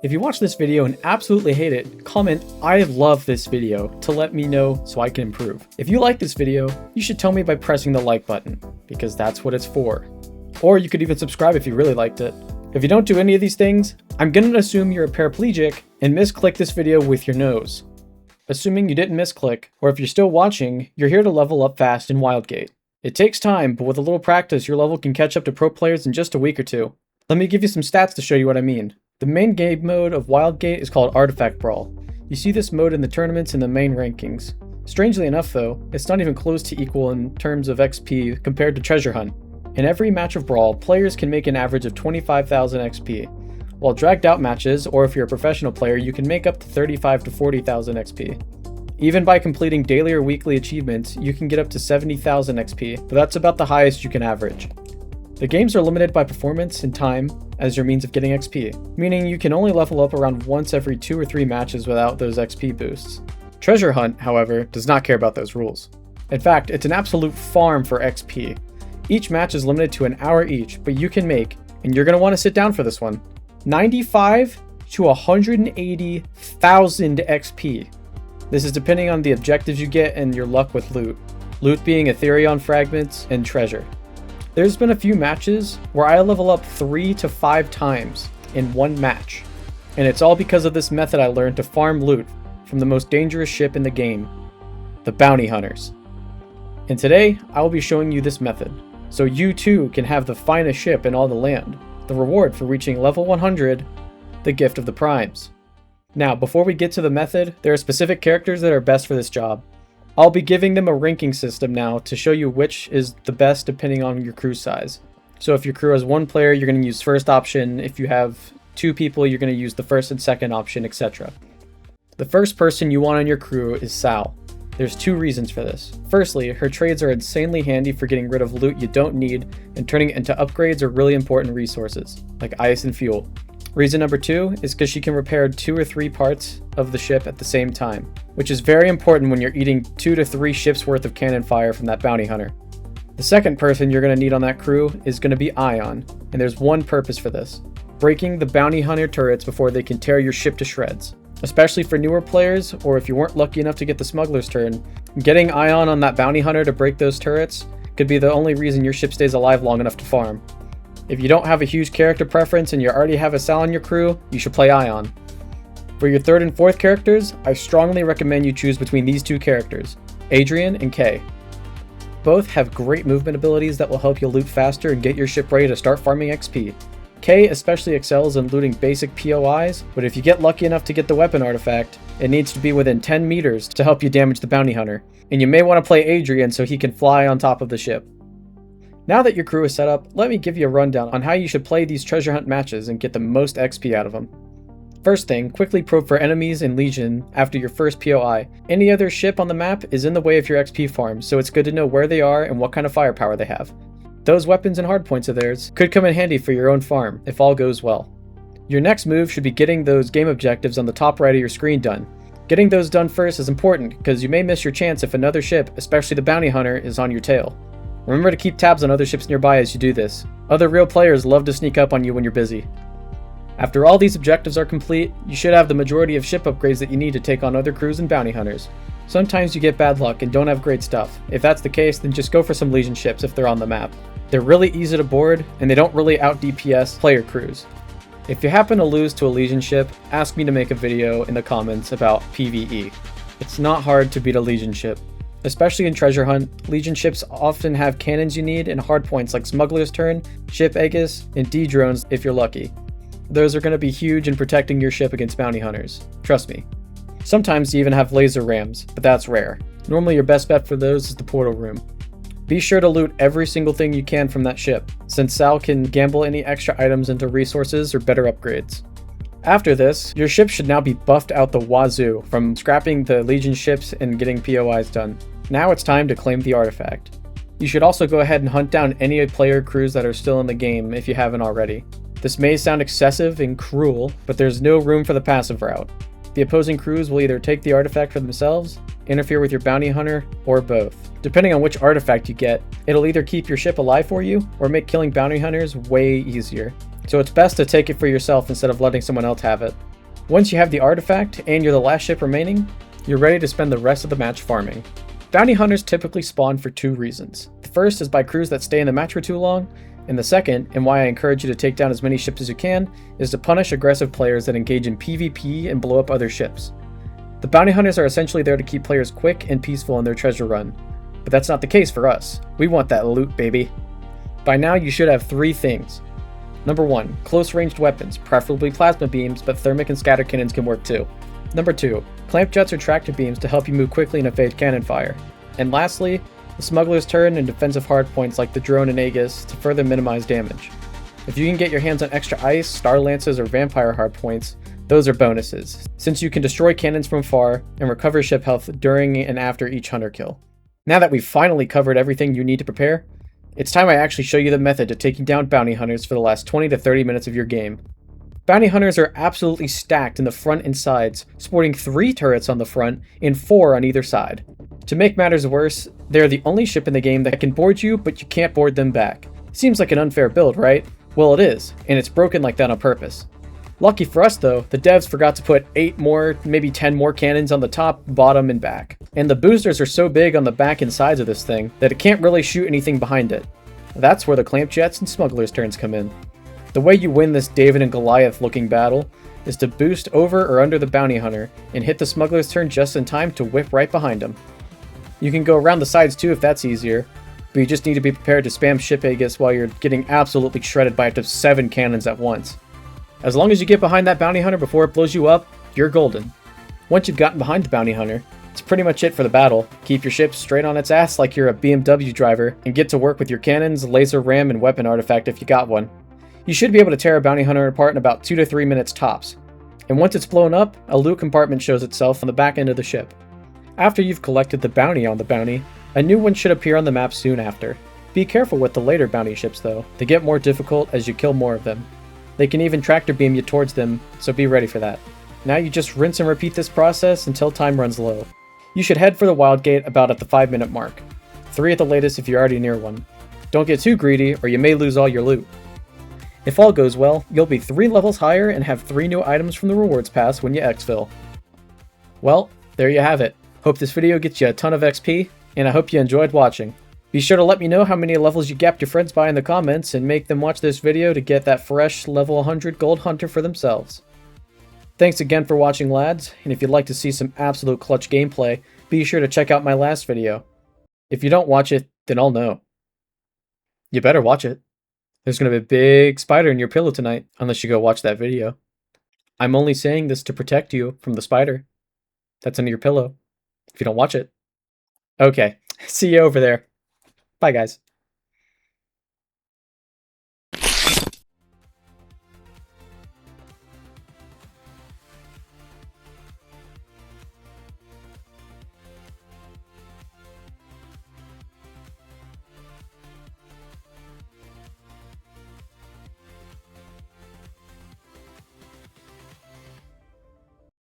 If you watch this video and absolutely hate it, comment "I love this video" to let me know so I can improve. If you like this video, you should tell me by pressing the like button, because that's what it's for. Or you could even subscribe if you really liked it. If you don't do any of these things, I'm gonna assume you're a paraplegic and misclick this video with your nose. Assuming you didn't misclick, or if you're still watching, you're here to level up fast in Wildgate. It takes time, but with a little practice, your level can catch up to pro players in just a week or two. Let me give you some stats to show you what I mean. The main game mode of Wildgate is called Artifact Brawl. You see this mode in the tournaments and the main rankings. Strangely enough though, it's not even close to equal in terms of XP compared to Treasure Hunt. In every match of Brawl, players can make an average of 25,000 XP, while dragged out matches, or if you're a professional player, you can make up to 35 to 40,000 XP. Even by completing daily or weekly achievements, you can get up to 70,000 XP, but that's about the highest you can average. The games are limited by performance and time as your means of getting XP, meaning you can only level up around once every 2 or 3 matches without those XP boosts. Treasure Hunt, however, does not care about those rules. In fact, it's an absolute farm for XP. Each match is limited to an hour each, but you can make, and you're going to want to sit down for this one, 95 to 180,000 XP. This is depending on the objectives you get and your luck with loot. Loot being Ethereum fragments and treasure. There's been a few matches where I level up 3 to 5 times in one match, and it's all because of this method I learned to farm loot from the most dangerous ship in the game, the Bounty Hunters. And today, I will be showing you this method, so you too can have the finest ship in all the land, the reward for reaching level 100, the gift of the primes. Now, before we get to the method, there are specific characters that are best for this job. I'll be giving them a ranking system now to show you which is the best depending on your crew size. So if your crew has 1 player, you're going to use first option. If you have 2 people, you're going to use the first and second option, etc. The first person you want on your crew is Sal. There's 2 reasons for this. Firstly, her trades are insanely handy for getting rid of loot you don't need and turning it into upgrades or really important resources, like ice and fuel. Reason number 2 is because she can repair 2 or 3 parts of the ship at the same time, which is very important when you're eating 2 to 3 ships worth of cannon fire from that bounty hunter. The second person you're going to need on that crew is going to be Ion, and there's one purpose for this: breaking the bounty hunter turrets before they can tear your ship to shreds. Especially for newer players, or if you weren't lucky enough to get the smuggler's turn, getting Ion on that bounty hunter to break those turrets could be the only reason your ship stays alive long enough to farm. If you don't have a huge character preference and you already have a Sal in your crew, you should play Ion. For your 3rd and 4th characters, I strongly recommend you choose between these 2 characters, Adrian and Kay. Both have great movement abilities that will help you loot faster and get your ship ready to start farming XP. Kay especially excels in looting basic POIs, but if you get lucky enough to get the weapon artifact, it needs to be within 10 meters to help you damage the bounty hunter, and you may want to play Adrian so he can fly on top of the ship. Now that your crew is set up, let me give you a rundown on how you should play these treasure hunt matches and get the most XP out of them. First thing, quickly probe for enemies in Legion after your first POI. Any other ship on the map is in the way of your XP farm, so it's good to know where they are and what kind of firepower they have. Those weapons and hardpoints of theirs could come in handy for your own farm, if all goes well. Your next move should be getting those game objectives on the top right of your screen done. Getting those done first is important, because you may miss your chance if another ship, especially the bounty hunter, is on your tail. Remember to keep tabs on other ships nearby as you do this. Other real players love to sneak up on you when you're busy. After all these objectives are complete, you should have the majority of ship upgrades that you need to take on other crews and bounty hunters. Sometimes you get bad luck and don't have great stuff. If that's the case, then just go for some Legion ships if they're on the map. They're really easy to board, and they don't really out DPS player crews. If you happen to lose to a Legion ship, ask me to make a video in the comments about PvE. It's not hard to beat a Legion ship. Especially in Treasure Hunt, Legion ships often have cannons you need and hardpoints like Smuggler's Turn, Ship Aegis, and D-Drones if you're lucky. Those are going to be huge in protecting your ship against bounty hunters. Trust me. Sometimes you even have laser rams, but that's rare. Normally your best bet for those is the portal room. Be sure to loot every single thing you can from that ship, since Sal can gamble any extra items into resources or better upgrades. After this, your ship should now be buffed out the wazoo from scrapping the Legion ships and getting POIs done. Now it's time to claim the artifact. You should also go ahead and hunt down any player crews that are still in the game if you haven't already. This may sound excessive and cruel, but there's no room for the passive route. The opposing crews will either take the artifact for themselves, interfere with your bounty hunter, or both. Depending on which artifact you get, it'll either keep your ship alive for you, or make killing bounty hunters way easier. so it's best to take it for yourself instead of letting someone else have it. Once you have the artifact and you're the last ship remaining, you're ready to spend the rest of the match farming. Bounty hunters typically spawn for two reasons. The first is by crews that stay in the match for too long, and the second, and why I encourage you to take down as many ships as you can, is to punish aggressive players that engage in PvP and blow up other ships. The bounty hunters are essentially there to keep players quick and peaceful in their treasure run, but that's not the case for us. We want that loot, baby. By now you should have three things. Number 1, close ranged weapons, preferably plasma beams, but thermic and scatter cannons can work too. Number 2, clamp jets or tractor beams to help you move quickly and evade cannon fire. And lastly, the smuggler's turn and defensive hardpoints like the drone and Aegis to further minimize damage. If you can get your hands on extra ice, star lances, or vampire hardpoints, those are bonuses, since you can destroy cannons from far and recover ship health during and after each hunter kill. Now that we've finally covered everything you need to prepare, it's time I actually show you the method to taking down bounty hunters for the last 20 to 30 minutes of your game. Bounty hunters are absolutely stacked in the front and sides, sporting 3 turrets on the front and 4 on either side. To make matters worse, they're the only ship in the game that can board you, but you can't board them back. Seems like an unfair build, right? Well, it is, and it's broken like that on purpose. Lucky for us though, the devs forgot to put 8 more, maybe 10 more cannons on the top, bottom, and back. And the boosters are so big on the back and sides of this thing that it can't really shoot anything behind it. That's where the clamp jets and smugglers' turns come in. The way you win this David and Goliath looking battle is to boost over or under the bounty hunter and hit the smuggler's turn just in time to whip right behind him. You can go around the sides too if that's easier, but you just need to be prepared to spam ship Aegis while you're getting absolutely shredded by up to 7 cannons at once. As long as you get behind that bounty hunter before it blows you up, you're golden. Once you've gotten behind the bounty hunter, it's pretty much it for the battle. Keep your ship straight on its ass like you're a BMW driver, and get to work with your cannons, laser ram, and weapon artifact if you got one. You should be able to tear a bounty hunter apart in about 2 to 3 minutes tops. And once it's blown up, a loot compartment shows itself on the back end of the ship. After you've collected the bounty on the bounty, a new one should appear on the map soon after. Be careful with the later bounty ships though, they get more difficult as you kill more of them. They can even tractor beam you towards them, so be ready for that. Now you just rinse and repeat this process until time runs low. You should head for the Wildgate about at the 5-minute mark. 3 at the latest if you're already near one. Don't get too greedy or you may lose all your loot. If all goes well, you'll be 3 levels higher and have 3 new items from the rewards pass when you exfil. Well, there you have it. Hope this video gets you a ton of XP, and I hope you enjoyed watching. Be sure to let me know how many levels you gapped your friends by in the comments and make them watch this video to get that fresh level 100 gold hunter for themselves. Thanks again for watching, lads, and if you'd like to see some absolute clutch gameplay, be sure to check out my last video. If you don't watch it, then I'll know. You better watch it. There's going to be a big spider in your pillow tonight, unless you go watch that video. I'm only saying this to protect you from the spider that's under your pillow, if you don't watch it. Okay, see you over there. Bye, guys.